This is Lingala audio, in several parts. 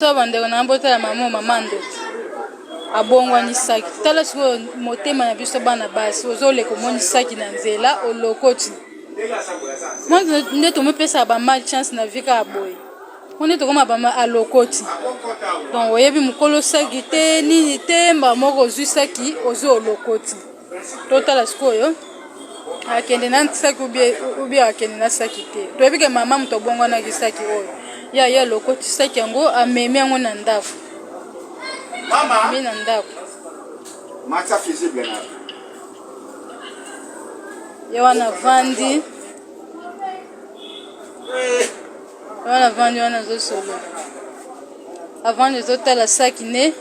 So bandeko na mbota ya mama ndo abongwani saki tala siko motema na biso bana basi ozoleka omoni saki na nzela olokoti moi nde tomopesa bama chance na vika aboye nde tokoma bama alokoti donc oyebi mokolo saki te nini te mba moko ozwi saki ozwi olokoti totala sikoyo akende na saki ubi akende na saki te toyebi ke mama moto obongwanaki saki oyo ya lokoti saki yango amemi yango na ndako mama mi na ndako mata visible na ya wana vandi wana zo solo avant de zotala saki ne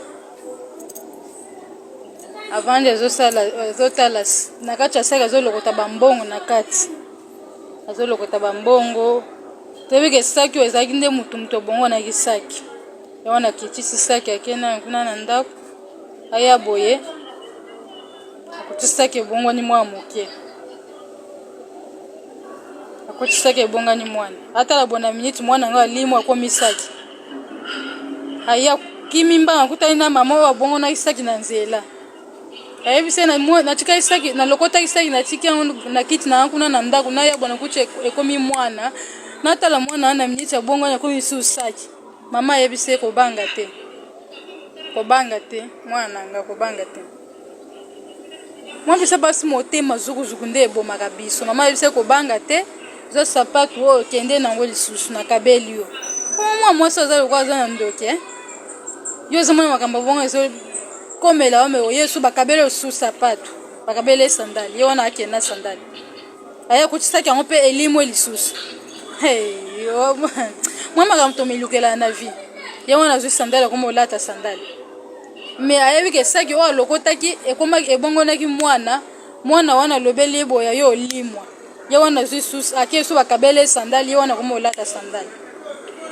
avant de zotala na kati ya saki azolokota bambongo na kati azolokota bambongo tebike saki oyo ezalaki nde mutu obongo na kisaki ya wana kitisi saki akena kuna na ndako aya boye akotisaki ebongwani mwa moke akotisaki ebongani mwana atala bona minute mwana ngo alimu akomisaki aya kimimba akutani na mama oyo abongo na kisaki na nzela ayebise na tika kisaki na lokota kisaki na tiki na kiti na kuna na ndako na ya bona kuche ekomi mwana natala mwana na minute abongwani akomi susaki mama ayebise kobanga te mwana nga kobanga te mwa bisa basi motema zukuzuku nde ebomaka biso mama ayebise kobanga te zo sapatu oyo kende nango lisusu na kabeli yo mwa mwasi aza lokwa aza na ndoke yo ozomona makambo bongo ezo komela ome oyesu bakabele osu sapatu bakabele sandali ye wana akende na sandali aya kutisaki yango mpe elimu lisusu mwa makambo tomelukela na vie ye wana azwi sandali akoma olata sandali me ayebi ke saki oyo alokotaki ebongonaki mwana wana alobeli eboya yo olimwa ye wana azwi susu ake so bakabele sandali ye wana akoma olata sandali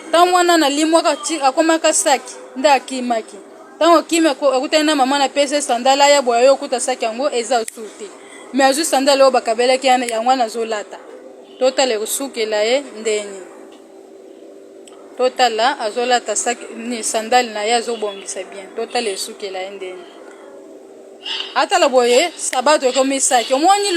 ntango mwana nalimwaka akomaka saki nde akimaki ntango akimi akutani na mama na pese sandali aya boya yo okuta saki yango eza osu te me azwi sandali oyo bakabelaki yango wana azolata totala ekosukela ye ndeni totala azolata ni sandali na ye azobongisa bien totala esukela ye ndeni atala boye sabato ekomi saki omoni